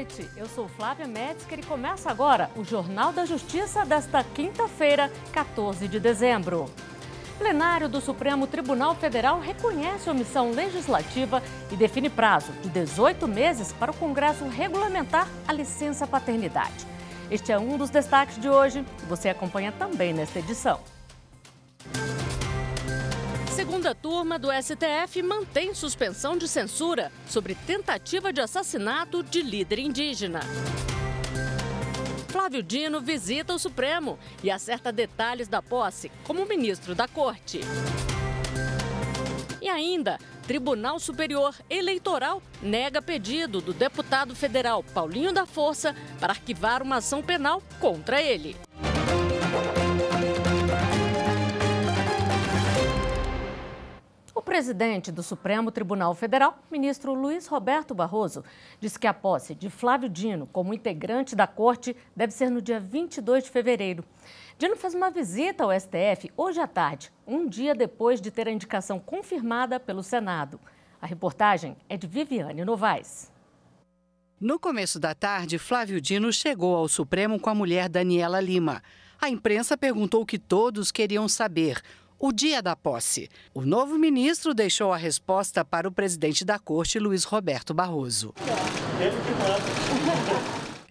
noite. Eu sou Flávia Metzger e começa agora o Jornal da Justiça desta quinta-feira, 14 de dezembro. O plenário do Supremo Tribunal Federal reconhece omissão legislativa e define prazo de 18 meses para o Congresso regulamentar a licença paternidade. Este é um dos destaques de hoje e você acompanha também nesta edição. Segunda turma do STF mantém suspensão de censura sobre tentativa de assassinato de líder indígena. Flávio Dino visita o Supremo e acerta detalhes da posse como ministro da Corte. E ainda, Tribunal Superior Eleitoral nega pedido do deputado federal Paulinho da Força para arquivar uma ação penal contra ele. O presidente do Supremo Tribunal Federal, ministro Luiz Roberto Barroso, disse que a posse de Flávio Dino como integrante da Corte deve ser no dia 22 de fevereiro. Dino fez uma visita ao STF hoje à tarde, um dia depois de ter a indicação confirmada pelo Senado. A reportagem é de Viviane Novaes. No começo da tarde, Flávio Dino chegou ao Supremo com a mulher Daniela Lima. A imprensa perguntou o que todos queriam saber: o dia da posse. O novo ministro deixou a resposta para o presidente da Corte, Luiz Roberto Barroso.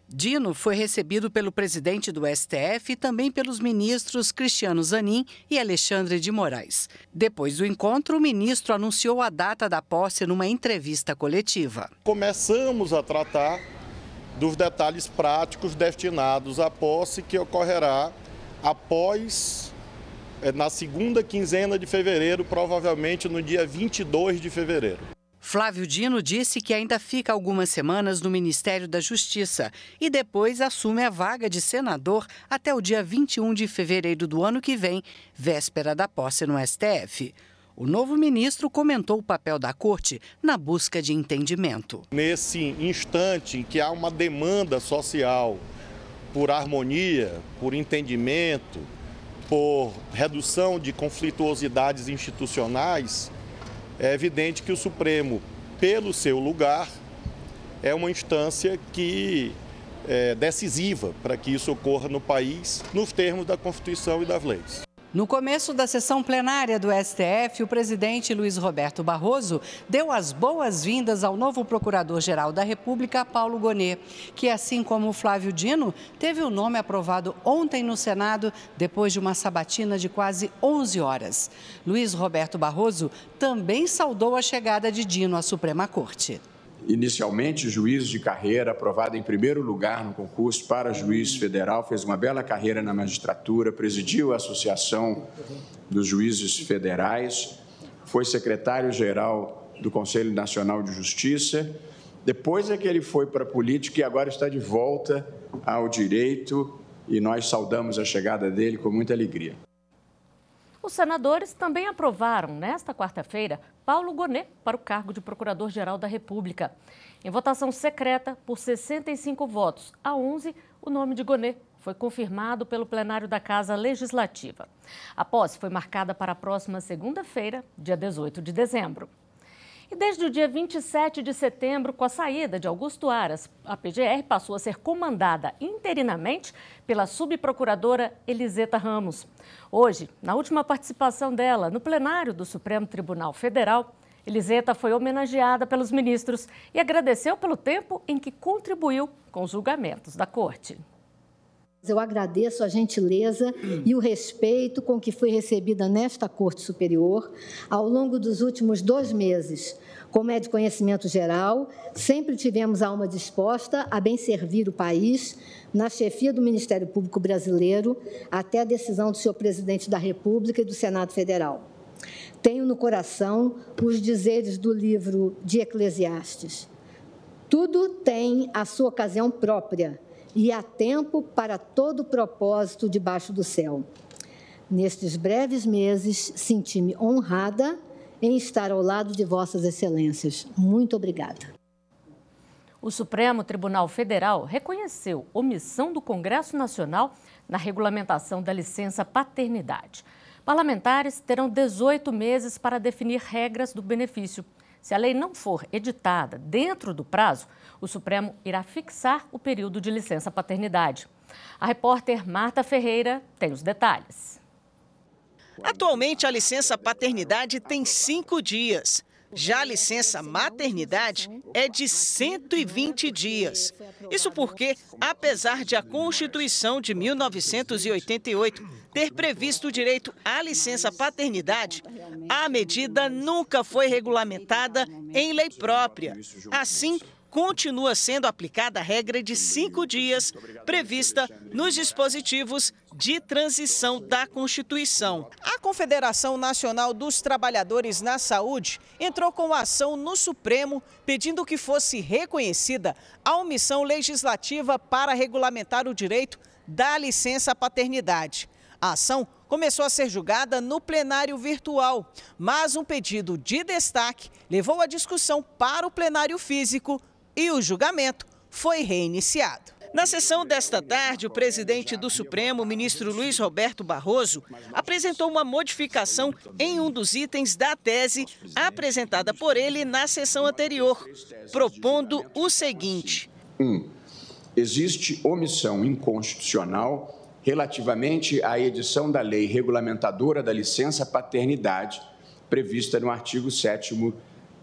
Dino foi recebido pelo presidente do STF e também pelos ministros Cristiano Zanin e Alexandre de Moraes. Depois do encontro, o ministro anunciou a data da posse numa entrevista coletiva. Começamos a tratar dos detalhes práticos destinados à posse que ocorrerá após na segunda quinzena de fevereiro, provavelmente no dia 22 de fevereiro. Flávio Dino disse que ainda fica algumas semanas no Ministério da Justiça e depois assume a vaga de senador até o dia 21 de fevereiro do ano que vem, véspera da posse no STF. O novo ministro comentou o papel da Corte na busca de entendimento. Nesse instante em que há uma demanda social por harmonia, por entendimento, por redução de conflituosidades institucionais, é evidente que o Supremo, pelo seu lugar, é uma instância que é decisiva para que isso ocorra no país, nos termos da Constituição e das leis. No começo da sessão plenária do STF, o presidente Luiz Roberto Barroso deu as boas-vindas ao novo procurador-geral da República, Paulo Gonet, que, assim como Flávio Dino, teve o nome aprovado ontem no Senado, depois de uma sabatina de quase 11 horas. Luiz Roberto Barroso também saudou a chegada de Dino à Suprema Corte. Inicialmente, juiz de carreira, aprovado em primeiro lugar no concurso para juiz federal, fez uma bela carreira na magistratura, presidiu a Associação dos Juízes Federais, foi secretário-geral do Conselho Nacional de Justiça. Depois é que ele foi para a política e agora está de volta ao direito e nós saudamos a chegada dele com muita alegria. Os senadores também aprovaram, nesta quarta-feira, Paulo Gonet para o cargo de Procurador-Geral da República. Em votação secreta, por 65 votos a 11, o nome de Gonet foi confirmado pelo plenário da Casa Legislativa. A posse foi marcada para a próxima segunda-feira, dia 18 de dezembro. E desde o dia 27 de setembro, com a saída de Augusto Aras, a PGR passou a ser comandada interinamente pela subprocuradora Eliseta Ramos. Hoje, na última participação dela no plenário do Supremo Tribunal Federal, Eliseta foi homenageada pelos ministros e agradeceu pelo tempo em que contribuiu com os julgamentos da Corte. Eu agradeço a gentileza e o respeito com que fui recebida nesta Corte Superior ao longo dos últimos 2 meses. Como é de conhecimento geral, sempre tivemos alma disposta a bem servir o país na chefia do Ministério Público Brasileiro até a decisão do senhor Presidente da República e do Senado Federal. Tenho no coração os dizeres do livro de Eclesiastes. Tudo tem a sua ocasião própria e há tempo para todo propósito debaixo do céu. Nestes breves meses, senti-me honrada em estar ao lado de vossas excelências. Muito obrigada. O Supremo Tribunal Federal reconheceu omissão do Congresso Nacional na regulamentação da licença paternidade. Parlamentares terão 18 meses para definir regras do benefício. Se a lei não for editada dentro do prazo, o Supremo irá fixar o período de licença paternidade. A repórter Marta Ferreira tem os detalhes. Atualmente, a licença paternidade tem 5 dias. Já a licença maternidade é de 120 dias. Isso porque, apesar de a Constituição de 1988 ter previsto o direito à licença paternidade, a medida nunca foi regulamentada em lei própria. Assim, continua sendo aplicada a regra de 5 dias prevista nos dispositivos de transição da Constituição. A Confederação Nacional dos Trabalhadores na Saúde entrou com ação no Supremo pedindo que fosse reconhecida a omissão legislativa para regulamentar o direito da licença paternidade. A ação começou a ser julgada no plenário virtual, mas um pedido de destaque levou a discussão para o plenário físico e o julgamento foi reiniciado. Na sessão desta tarde, o presidente do Supremo, ministro Luiz Roberto Barroso, apresentou uma modificação em um dos itens da tese apresentada por ele na sessão anterior, propondo o seguinte. 1. Existe omissão inconstitucional relativamente à edição da lei regulamentadora da licença paternidade prevista no artigo 7º,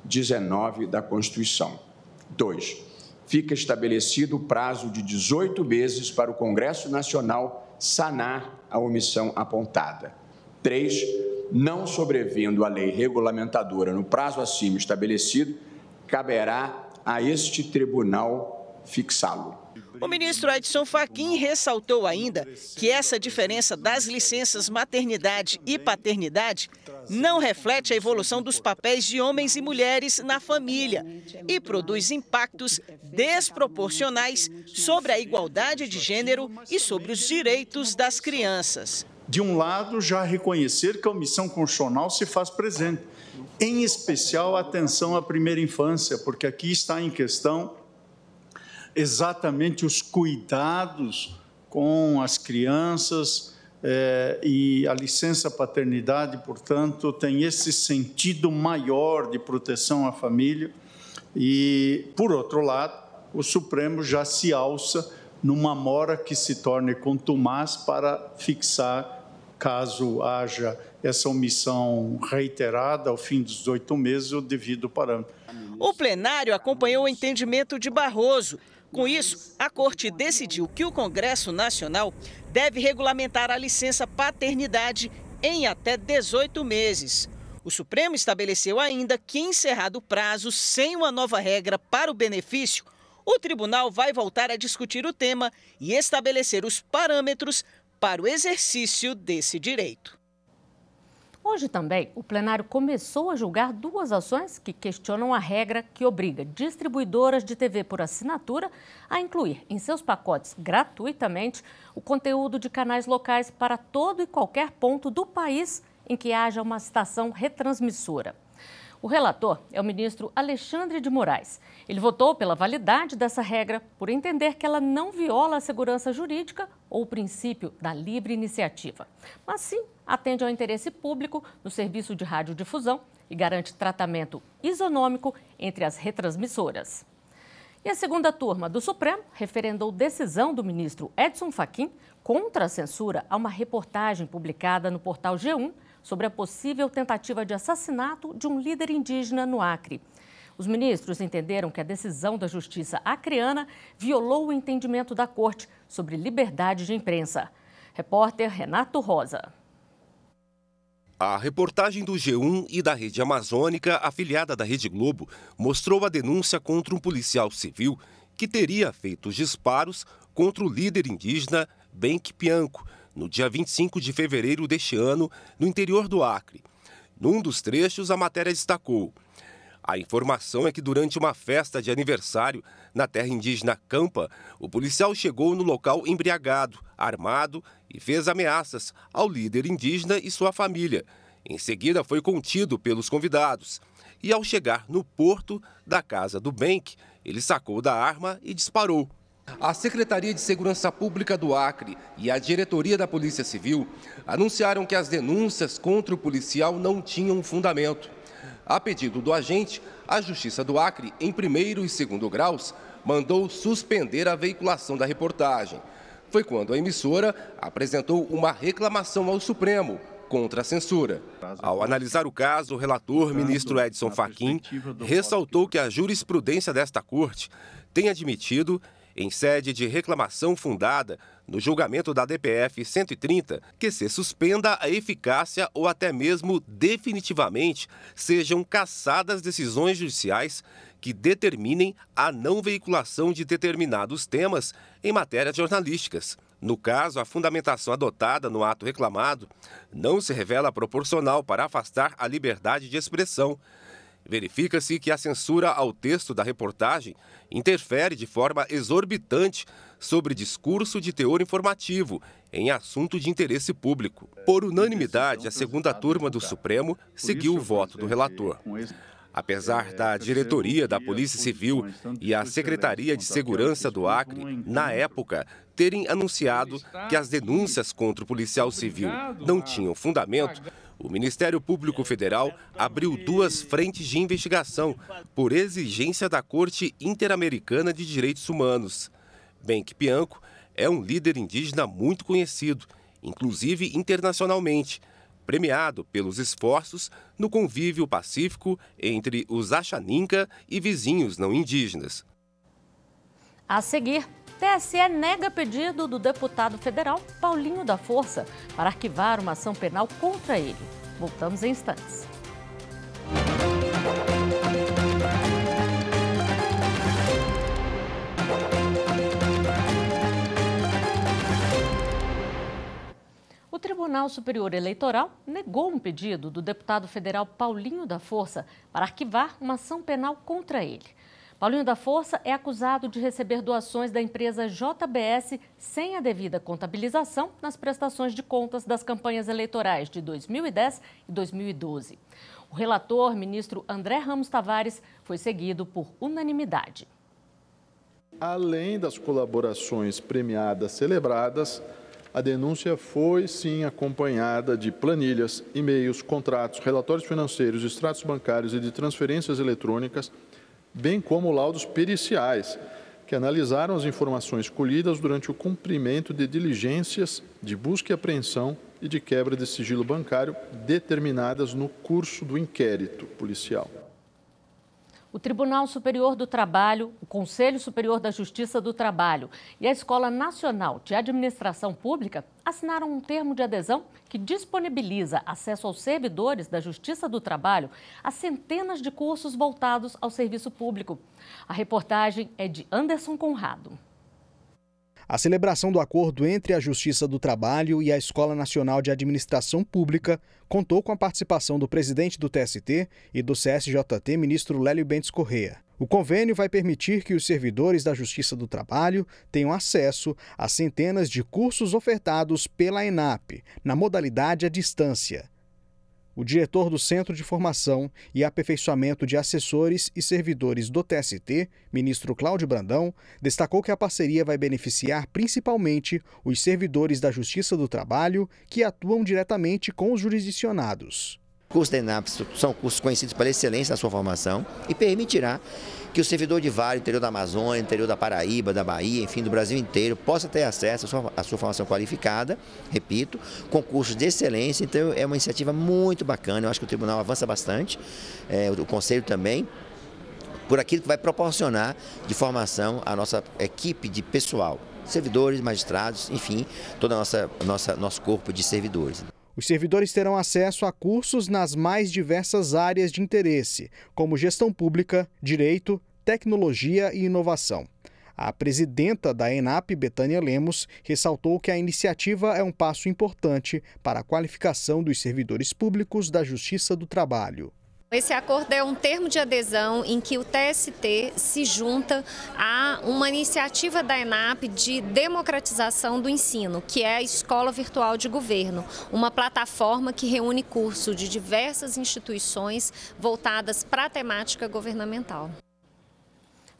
19 da Constituição. 2. Fica estabelecido o prazo de 18 meses para o Congresso Nacional sanar a omissão apontada. 3. Não sobrevindo a lei regulamentadora no prazo acima estabelecido, caberá a este tribunal fixá-lo. O ministro Edson Fachin ressaltou ainda que essa diferença das licenças maternidade e paternidade não reflete a evolução dos papéis de homens e mulheres na família e produz impactos desproporcionais sobre a igualdade de gênero e sobre os direitos das crianças. De um lado, já reconhecer que a omissão constitucional se faz presente, em especial a atenção à primeira infância, porque aqui está em questão exatamente os cuidados com as crianças e a licença paternidade, portanto, tem esse sentido maior de proteção à família e, por outro lado, o Supremo já se alça numa mora que se torne contumaz para fixar, caso haja essa omissão reiterada ao fim dos 18 meses, o devido parâmetro. O plenário acompanhou o entendimento de Barroso. Com isso, a Corte decidiu que o Congresso Nacional deve regulamentar a licença paternidade em até 18 meses. O Supremo estabeleceu ainda que, encerrado o prazo sem uma nova regra para o benefício, o tribunal vai voltar a discutir o tema e estabelecer os parâmetros para o exercício desse direito. Hoje também, o plenário começou a julgar 2 ações que questionam a regra que obriga distribuidoras de TV por assinatura a incluir em seus pacotes gratuitamente o conteúdo de canais locais para todo e qualquer ponto do país em que haja uma estação retransmissora. O relator é o ministro Alexandre de Moraes. Ele votou pela validade dessa regra por entender que ela não viola a segurança jurídica ou o princípio da livre iniciativa, mas sim atende ao interesse público no serviço de radiodifusão e garante tratamento isonômico entre as retransmissoras. E a segunda turma do Supremo referendou decisão do ministro Edson Fachin contra a censura a uma reportagem publicada no portal G1 sobre a possível tentativa de assassinato de um líder indígena no Acre. Os ministros entenderam que a decisão da Justiça acreana violou o entendimento da Corte sobre liberdade de imprensa. Repórter Renato Rosa. A reportagem do G1 e da Rede Amazônica, afiliada da Rede Globo, mostrou a denúncia contra um policial civil que teria feito os disparos contra o líder indígena Benque Pianco, no dia 25 de fevereiro deste ano, no interior do Acre. Num dos trechos, a matéria destacou: a informação é que durante uma festa de aniversário na terra indígena Campa, o policial chegou no local embriagado, armado e fez ameaças ao líder indígena e sua família. Em seguida, foi contido pelos convidados. E ao chegar no porto da casa do Benque, ele sacou da arma e disparou. A Secretaria de Segurança Pública do Acre e a Diretoria da Polícia Civil anunciaram que as denúncias contra o policial não tinham fundamento. A pedido do agente, a Justiça do Acre, em primeiro e segundo graus, mandou suspender a veiculação da reportagem. Foi quando a emissora apresentou uma reclamação ao Supremo contra a censura. Ao analisar o caso, o relator, ministro Edson Fachin, ressaltou que a jurisprudência desta corte tem admitido, em sede de reclamação fundada no julgamento da DPF 130, que se suspenda a eficácia ou até mesmo definitivamente sejam cassadas decisões judiciais que determinem a não veiculação de determinados temas em matérias jornalísticas. No caso, a fundamentação adotada no ato reclamado não se revela proporcional para afastar a liberdade de expressão. Verifica-se que a censura ao texto da reportagem interfere de forma exorbitante sobre discurso de teor informativo em assunto de interesse público. Por unanimidade, a segunda turma do Supremo seguiu o voto do relator. Apesar da diretoria da Polícia Civil e a Secretaria de Segurança do Acre, na época, terem anunciado que as denúncias contra o policial civil não tinham fundamento, o Ministério Público Federal abriu 2 frentes de investigação por exigência da Corte Interamericana de Direitos Humanos. Benque Bianco é um líder indígena muito conhecido, inclusive internacionalmente, premiado pelos esforços no convívio pacífico entre os Axaninca e vizinhos não indígenas. A seguir, TSE nega pedido do deputado federal Paulinho da Força para arquivar uma ação penal contra ele. Voltamos em instantes. O Tribunal Superior Eleitoral negou um pedido do deputado federal Paulinho da Força para arquivar uma ação penal contra ele. Paulinho da Força é acusado de receber doações da empresa JBS sem a devida contabilização nas prestações de contas das campanhas eleitorais de 2010 e 2012. O relator, ministro André Ramos Tavares, foi seguido por unanimidade. Além das colaborações premiadas celebradas, a denúncia foi, sim, acompanhada de planilhas, e-mails, contratos, relatórios financeiros, extratos bancários e de transferências eletrônicas, bem como laudos periciais, que analisaram as informações colhidas durante o cumprimento de diligências de busca e apreensão e de quebra de sigilo bancário determinadas no curso do inquérito policial. O Tribunal Superior do Trabalho, o Conselho Superior da Justiça do Trabalho e a Escola Nacional de Administração Pública assinaram um termo de adesão que disponibiliza acesso aos servidores da Justiça do Trabalho a centenas de cursos voltados ao serviço público. A reportagem é de Anderson Conrado. A celebração do acordo entre a Justiça do Trabalho e a Escola Nacional de Administração Pública contou com a participação do presidente do TST e do CSJT, ministro Lélio Bentes Corrêa. O convênio vai permitir que os servidores da Justiça do Trabalho tenham acesso a centenas de cursos ofertados pela ENAP, na modalidade à distância. O diretor do Centro de Formação e Aperfeiçoamento de Assessores e Servidores do TST, ministro Cláudio Brandão, destacou que a parceria vai beneficiar principalmente os servidores da Justiça do Trabalho que atuam diretamente com os jurisdicionados. Os cursos da ENAP são cursos conhecidos pela excelência na sua formação e permitirá que o servidor de Vale, interior da Amazônia, interior da Paraíba, da Bahia, enfim, do Brasil inteiro, possa ter acesso à sua formação qualificada, repito, com cursos de excelência. Então é uma iniciativa muito bacana, eu acho que o tribunal avança bastante, o Conselho também, por aquilo que vai proporcionar de formação à nossa equipe de pessoal, servidores, magistrados, enfim, todo o nosso corpo de servidores. Os servidores terão acesso a cursos nas mais diversas áreas de interesse, como gestão pública, direito, tecnologia e inovação. A presidenta da ENAP, Betânia Lemos, ressaltou que a iniciativa é um passo importante para a qualificação dos servidores públicos da Justiça do Trabalho. Esse acordo é um termo de adesão em que o TST se junta a uma iniciativa da ENAP de democratização do ensino, que é a Escola Virtual de Governo, uma plataforma que reúne cursos de diversas instituições voltadas para a temática governamental.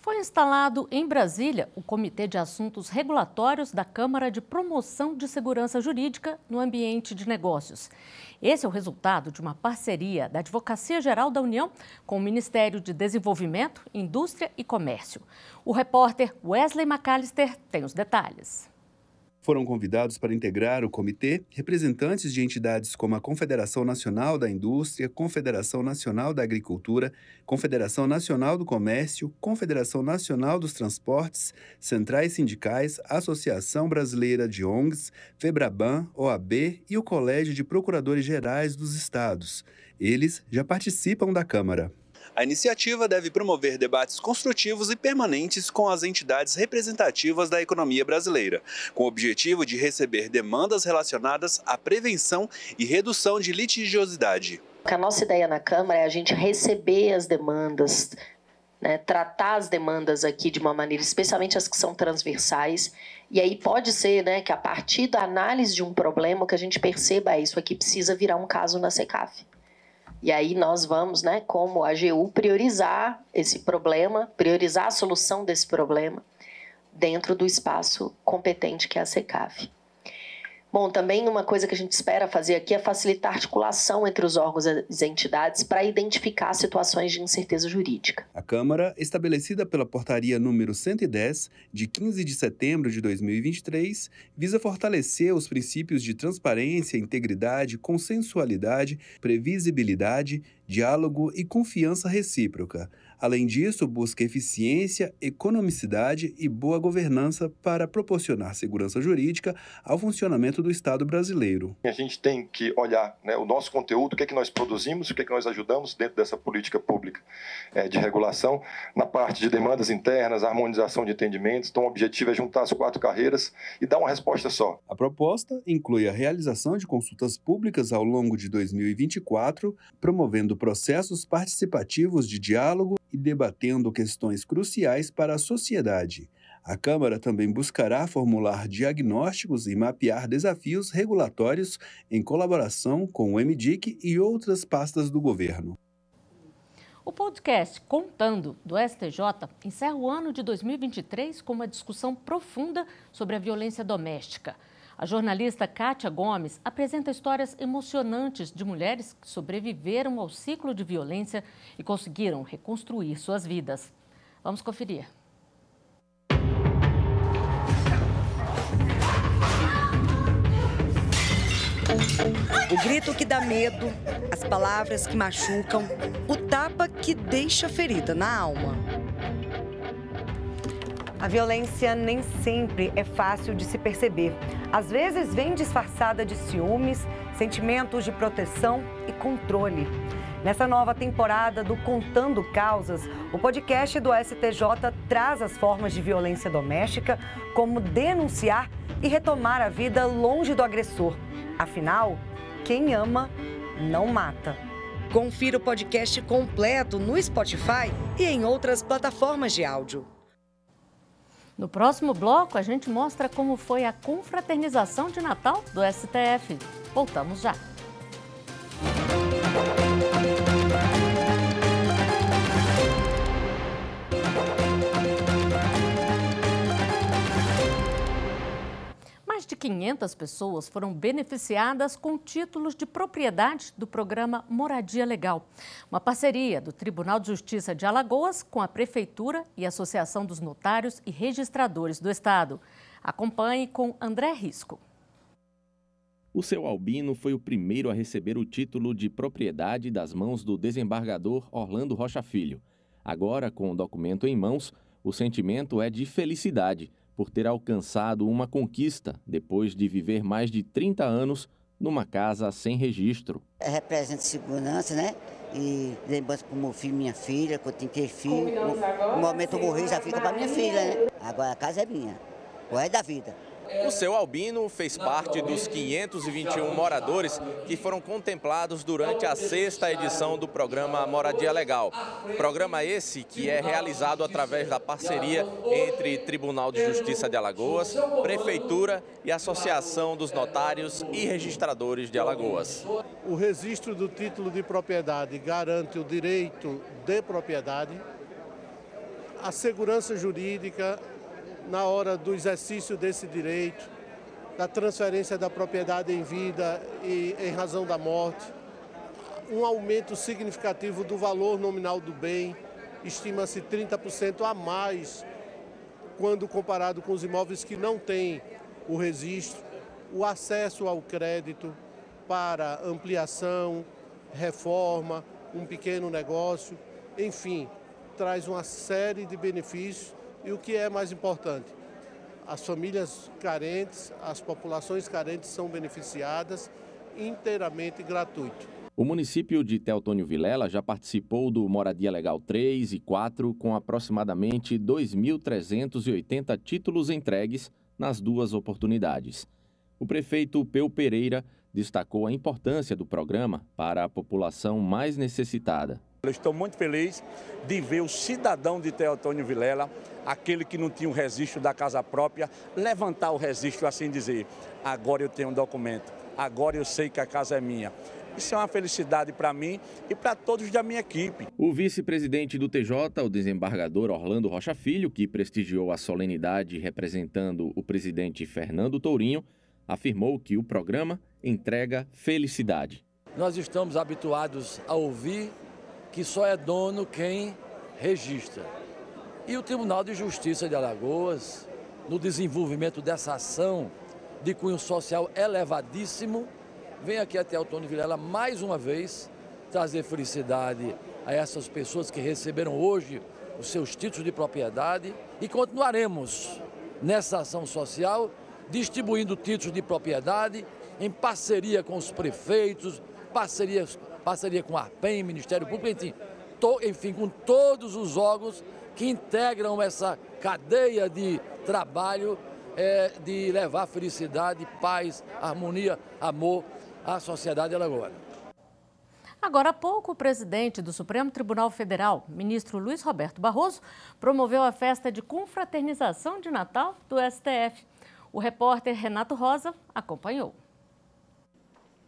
Foi instalado em Brasília o Comitê de Assuntos Regulatórios da Câmara de Promoção de Segurança Jurídica no Ambiente de Negócios. Esse é o resultado de uma parceria da Advocacia Geral da União com o Ministério de Desenvolvimento, Indústria e Comércio. O repórter Wesley McAllister tem os detalhes. Foram convidados para integrar o comitê representantes de entidades como a Confederação Nacional da Indústria, Confederação Nacional da Agricultura, Confederação Nacional do Comércio, Confederação Nacional dos Transportes, centrais sindicais, Associação Brasileira de ONGs, FEBRABAN, OAB e o Colégio de Procuradores Gerais dos Estados. Eles já participam da Câmara. A iniciativa deve promover debates construtivos e permanentes com as entidades representativas da economia brasileira, com o objetivo de receber demandas relacionadas à prevenção e redução de litigiosidade. A nossa ideia na Câmara é a gente receber as demandas, né, tratar as demandas aqui de uma maneira, especialmente as que são transversais, e aí pode ser, né, que a partir da análise de um problema que a gente perceba isso aqui precisa virar um caso na SECAF. E aí nós vamos, né, como AGU, priorizar esse problema, priorizar a solução desse problema dentro do espaço competente que é a SECAF. Bom, também uma coisa que a gente espera fazer aqui é facilitar a articulação entre os órgãos e as entidades para identificar situações de incerteza jurídica. A Câmara, estabelecida pela Portaria número 110, de 15 de setembro de 2023, visa fortalecer os princípios de transparência, integridade, consensualidade, previsibilidade, diálogo e confiança recíproca. Além disso, busca eficiência, economicidade e boa governança para proporcionar segurança jurídica ao funcionamento do Estado brasileiro. A gente tem que olhar, né, o nosso conteúdo, o que é que nós produzimos, o que é que nós ajudamos dentro dessa política pública de regulação, na parte de demandas internas, harmonização de entendimentos. Então, o objetivo é juntar as 4 carreiras e dar uma resposta só. A proposta inclui a realização de consultas públicas ao longo de 2024, promovendo processos participativos de diálogo e debatendo questões cruciais para a sociedade. A Câmara também buscará formular diagnósticos e mapear desafios regulatórios em colaboração com o MDIC e outras pastas do governo. O podcast Contando, do STJ, encerra o ano de 2023 com uma discussão profunda sobre a violência doméstica. A jornalista Kátia Gomes apresenta histórias emocionantes de mulheres que sobreviveram ao ciclo de violência e conseguiram reconstruir suas vidas. Vamos conferir. O grito que dá medo, as palavras que machucam, o tapa que deixa ferida na alma. A violência nem sempre é fácil de se perceber. Às vezes vem disfarçada de ciúmes, sentimentos de proteção e controle. Nessa nova temporada do Contando Causas, o podcast do STJ traz as formas de violência doméstica, como denunciar e retomar a vida longe do agressor. Afinal, quem ama não mata. Confira o podcast completo no Spotify e em outras plataformas de áudio. No próximo bloco, a gente mostra como foi a confraternização de Natal do STF. Voltamos já. Mais de 500 pessoas foram beneficiadas com títulos de propriedade do programa Moradia Legal, uma parceria do Tribunal de Justiça de Alagoas com a Prefeitura e a Associação dos Notários e Registradores do Estado. Acompanhe com André Risco. O seu Albino foi o primeiro a receber o título de propriedade das mãos do desembargador Orlando Rocha Filho. Agora, com o documento em mãos, o sentimento é de felicidade por ter alcançado uma conquista depois de viver mais de 30 anos numa casa sem registro. Representa segurança, né? E lembrança para o meu filho e minha filha, que eu tenho que ter filho. No momento eu morrer, já fica para minha filha, né? Agora a casa é minha, o resto da vida. O seu Albino fez parte dos 521 moradores que foram contemplados durante a 6ª edição do programa Moradia Legal. Programa esse que é realizado através da parceria entre Tribunal de Justiça de Alagoas, Prefeitura e Associação dos Notários e Registradores de Alagoas. O registro do título de propriedade garante o direito de propriedade, a segurança jurídica na hora do exercício desse direito, da transferência da propriedade em vida e em razão da morte, um aumento significativo do valor nominal do bem, estima-se 30% a mais quando comparado com os imóveis que não têm o registro, o acesso ao crédito para ampliação, reforma, um pequeno negócio, enfim, traz uma série de benefícios e o que é mais importante, as famílias carentes, as populações carentes são beneficiadas inteiramente gratuito. O município de Teotônio Vilela já participou do Moradia Legal 3 e 4 com aproximadamente 2.380 títulos entregues nas duas oportunidades. O prefeito Peu Pereira destacou a importância do programa para a população mais necessitada. Eu estou muito feliz de ver o cidadão de Teotônio Vilela, aquele que não tinha o registro da casa própria, levantar o registro, assim dizer, agora eu tenho um documento, agora eu sei que a casa é minha. Isso é uma felicidade para mim e para todos da minha equipe. O vice-presidente do TJ, o desembargador Orlando Rocha Filho, que prestigiou a solenidade representando o presidente Fernando Tourinho, afirmou que o programa entrega felicidade. Nós estamos habituados a ouvir que só é dono quem registra. E o Tribunal de Justiça de Alagoas, no desenvolvimento dessa ação de cunho social elevadíssimo, vem aqui até Teotônio Vilela mais uma vez trazer felicidade a essas pessoas que receberam hoje os seus títulos de propriedade e continuaremos nessa ação social distribuindo títulos de propriedade em parceria com os prefeitos, parceria com a ARPEM, Ministério Público, enfim, com todos os órgãos que integram essa cadeia de trabalho de levar felicidade, paz, harmonia, amor à sociedade alagoana. Agora há pouco, o presidente do Supremo Tribunal Federal, ministro Luiz Roberto Barroso, promoveu a festa de confraternização de Natal do STF. O repórter Renato Rosa acompanhou.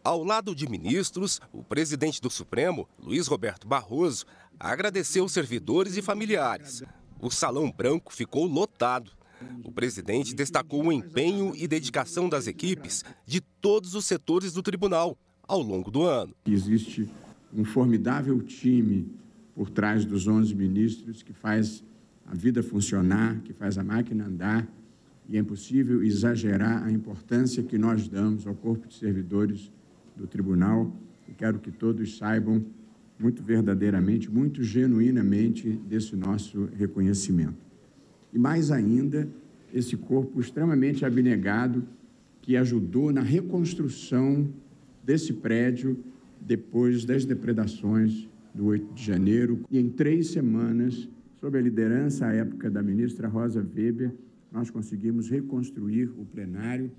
Ao lado de ministros, o presidente do Supremo, Luiz Roberto Barroso, agradeceu os servidores e familiares. O Salão Branco ficou lotado. O presidente destacou o empenho e dedicação das equipes de todos os setores do tribunal ao longo do ano. Existe um formidável time por trás dos 11 ministros que faz a vida funcionar, que faz a máquina andar, e é impossível exagerar a importância que nós damos ao corpo de servidores do tribunal, e quero que todos saibam muito verdadeiramente, muito genuinamente desse nosso reconhecimento. E mais ainda, esse corpo extremamente abnegado que ajudou na reconstrução desse prédio depois das depredações do 8 de janeiro. E em 3 semanas, sob a liderança à época da ministra Rosa Weber, nós conseguimos reconstruir o plenário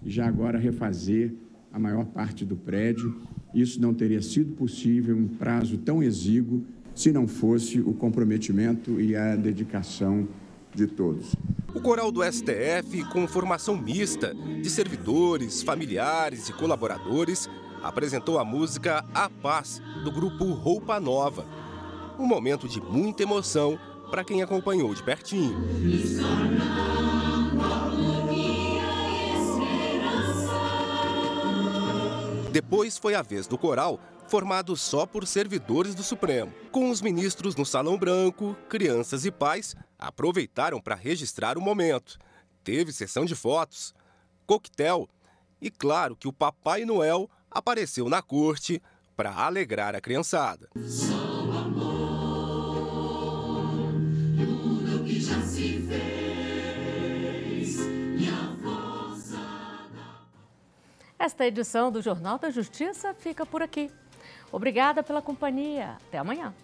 e já agora refazer a maior parte do prédio. Isso não teria sido possível em um prazo tão exíguo se não fosse o comprometimento e a dedicação de todos. O coral do STF, com formação mista de servidores, familiares e colaboradores, apresentou a música A Paz, do grupo Roupa Nova. Um momento de muita emoção para quem acompanhou de pertinho. Depois foi a vez do coral, formado só por servidores do Supremo. Com os ministros no Salão Branco, crianças e pais aproveitaram para registrar o momento. Teve sessão de fotos, coquetel e, claro, que o Papai Noel apareceu na corte para alegrar a criançada. Esta edição do Jornal da Justiça fica por aqui. Obrigada pela companhia. Até amanhã.